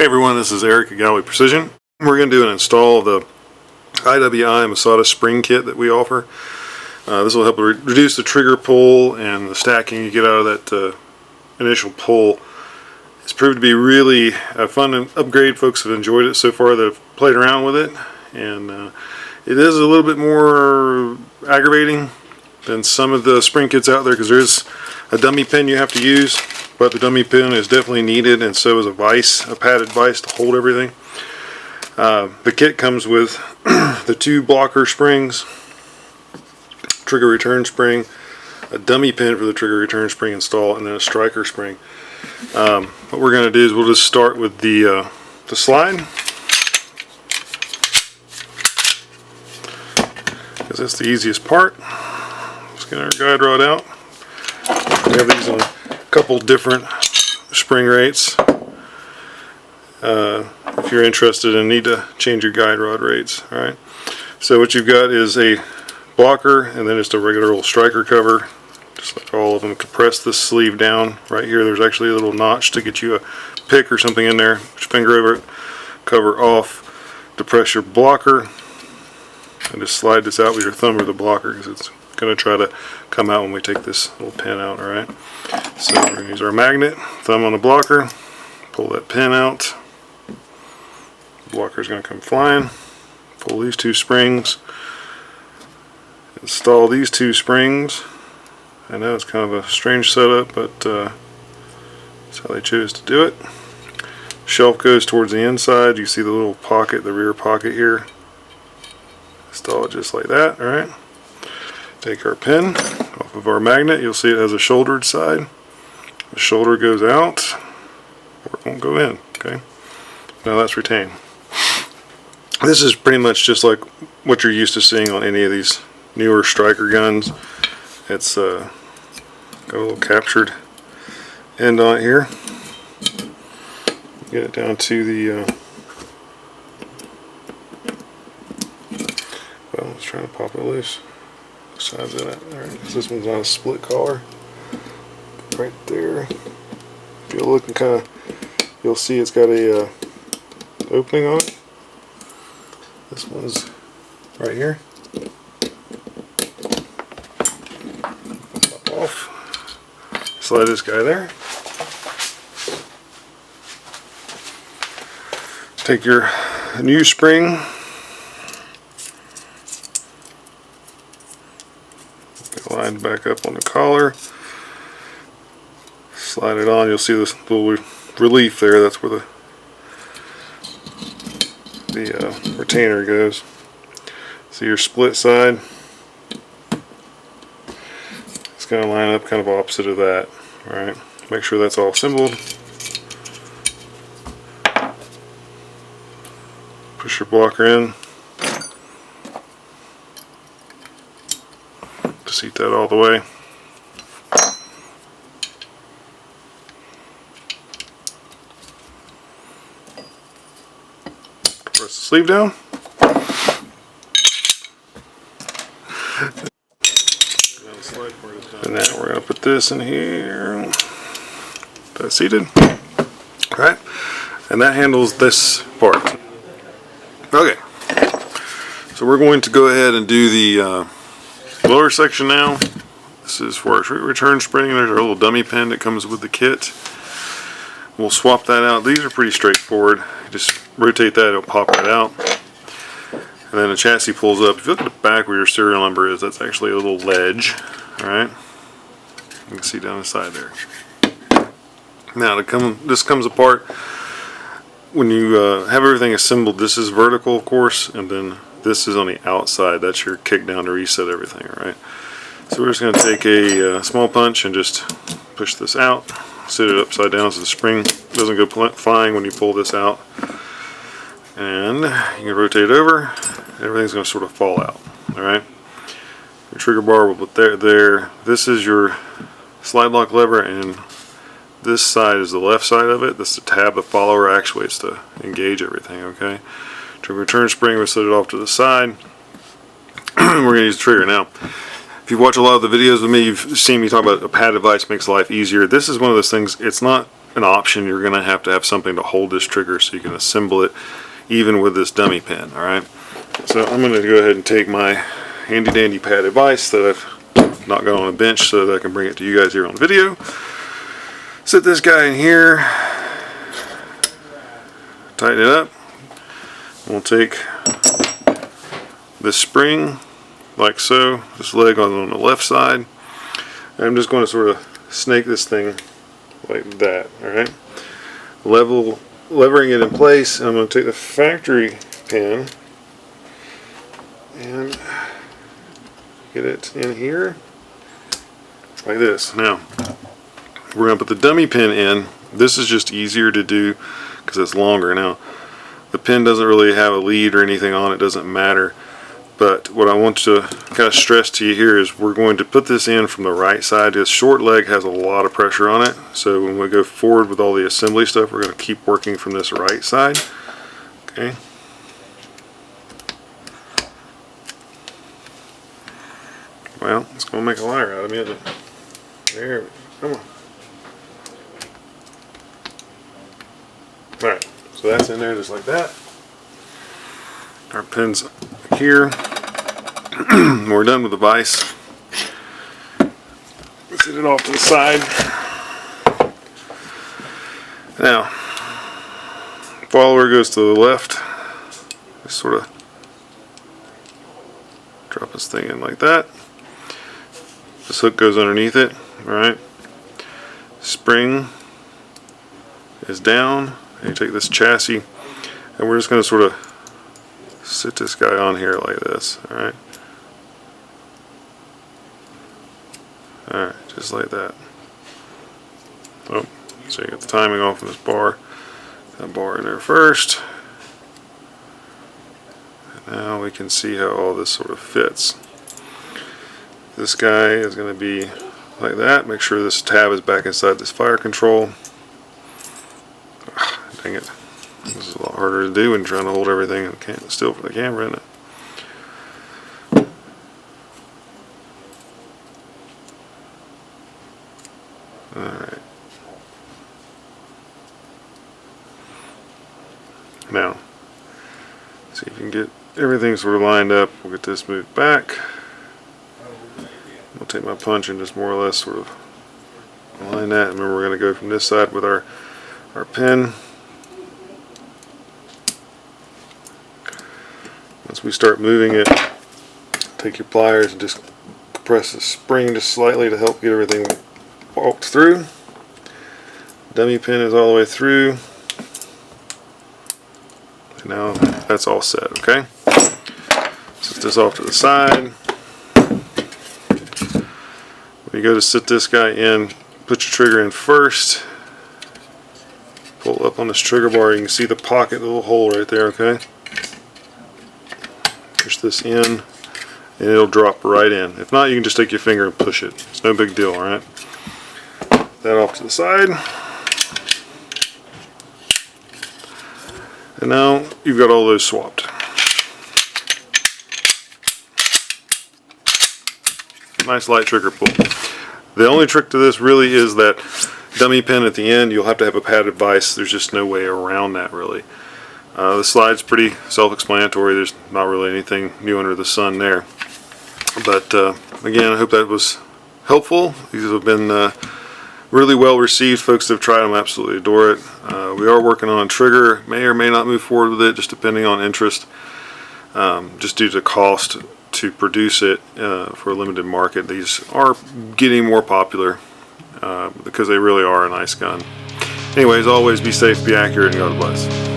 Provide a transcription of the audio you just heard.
Hey everyone, this is Eric at Galloway Precision. We're going to do an install of the IWI Masada spring kit that we offer. This will help reduce the trigger pull and the stacking you get out of that initial pull. It's proved to be really a fun upgrade. Folks have enjoyed it so far that have played around with it, and it is a little bit more aggravating than some of the spring kits out there because there's a dummy pin you have to use, but the dummy pin is definitely needed, and so is a vise, a padded vise to hold everything. The kit comes with the two blocker springs, trigger return spring, a dummy pin for the trigger return spring install, and then a striker spring. What we're going to do is we'll just start with the slide, because that's the easiest part. Let's get our guide rod out. We have these on a couple different spring rates. If you're interested and need to change your guide rod rates. Alright, so what you've got is a blocker and then just a regular old striker cover, just like all of them. Compress this sleeve down. Right here there's actually a little notch to get you a pick or something in there. Put your finger over it, cover off, depress your blocker, and just slide this out with your thumb or the blocker because it's going to try to come out when we take this little pin out. Alright, so we're going to use our magnet, thumb on the blocker, pull that pin out. The blocker is going to come flying. Pull these two springs, install these two springs. I know it's kind of a strange setup, but that's how they chose to do it. Shelf goes towards the inside. You see the little pocket, the rear pocket here. Install it just like that. Alright, take our pin off of our magnet. You'll see it has a shouldered side. The shoulder goes out, or it won't go in. Okay, now that's retained. This is pretty much just like what you're used to seeing on any of these newer striker guns. It's got a little captured end on it here. Get it down to the well, let's try to pop it loose. What size is that? Alright, this one's on a split collar. Right there. If you're looking kind of, you'll see it's got a opening on it. This one's right here. Pop off. Slide this guy there. Take your new spring. Get lined back up on the collar. Slide it on. You'll see this little relief there. That's where the retainer goes. See your split side. It's going to line up kind of opposite of that. Alright, make sure that's all assembled. Push your blocker in. Just heat that all the way. Press the sleeve down. And now we're going to put this in here. That's seated. Alright, and that handles this part. Okay, so we're going to go ahead and do the lower section now. This is for our return spring. There's our little dummy pin that comes with the kit. We'll swap that out. These are pretty straightforward. Just rotate that, it'll pop right out. And then the chassis pulls up. If you look at the back where your serial number is, that's actually a little ledge. Alright, you can see down the side there. Now this comes apart when you have everything assembled. This is vertical, of course, and then this is on the outside. That's your kick down to reset everything. Alright, so we're just going to take a small punch and just push this out, sit it upside down so the spring doesn't go flying when you pull this out, and you can rotate it over. Everything's going to sort of fall out. Alright, your trigger bar will put there. This is your slide lock lever, and this side is the left side of it. This is the tab the follower actuates to engage everything. Okay, trigger return spring, we'll set it off to the side. We're going to use the trigger now. If you watch a lot of the videos with me, you've seen me talk about a padded vise makes life easier. This is one of those things, it's not an option. You're going to have something to hold this trigger so you can assemble it even with this dummy pin. Alright, so I'm going to go ahead and take my handy dandy padded vise that I've not got on a bench so that I can bring it to you guys here on video. Set this guy in here, tighten it up. We'll take this spring like so, this leg on the left side, and I'm just going to sort of snake this thing like that. Alright, levering it in place, and I'm going to take the factory pin and get it in here like this. Now we're going to put the dummy pin in. This is just easier to do because it's longer. Now the pin doesn't really have a lead or anything on it, doesn't matter. But what I want to kind of stress to you here is we're going to put this in from the right side. This short leg has a lot of pressure on it, so when we go forward with all the assembly stuff, we're going to keep working from this right side. Okay. Well, it's going to make a liar out of me, isn't it? There we go. Come on. Alright, so that's in there just like that. Our pin's here. We're done with the vise. Set it off to the side. Now, follower goes to the left. Just sort of drop this thing in like that. This hook goes underneath it. Alright. Spring is down. And you take this chassis, and we're just going to sort of sit this guy on here like this. Alright. Alright, just like that. Oh, so you get the timing off of this bar. That bar in there first. And now we can see how all this sort of fits. This guy is going to be like that. Make sure this tab is back inside this fire control. Dang it. This is a lot harder to do when trying to hold everything still for the camera, isn't it? Alright. Now, see if you can get everything sort of lined up. We'll get this moved back. I'll take my punch and just more or less sort of align that. Remember, we're going to go from this side with our pin. Once we start moving it, take your pliers and just compress the spring just slightly to help get everything walked through. Dummy pin is all the way through. And now that's all set, okay? Set this off to the side. When you go to sit this guy in, put your trigger in first. Pull up on this trigger bar, you can see the pocket, the little hole right there, okay? Push this in, and it'll drop right in. If not, you can just take your finger and push it. It's no big deal, alright? That off to the side. And now you've got all those swapped. Nice light trigger pull. The only trick to this really is that dummy pin at the end. You'll have to have a padded vise. There's just no way around that really. The slide's pretty self-explanatory. There's not really anything new under the sun there. But again, I hope that was helpful. These have been really well received. Folks that have tried them absolutely adore it. We are working on a trigger. May or may not move forward with it, just depending on interest. Just due to cost to produce it for a limited market. These are getting more popular because they really are a nice gun. Anyways, always be safe, be accurate, and God bless.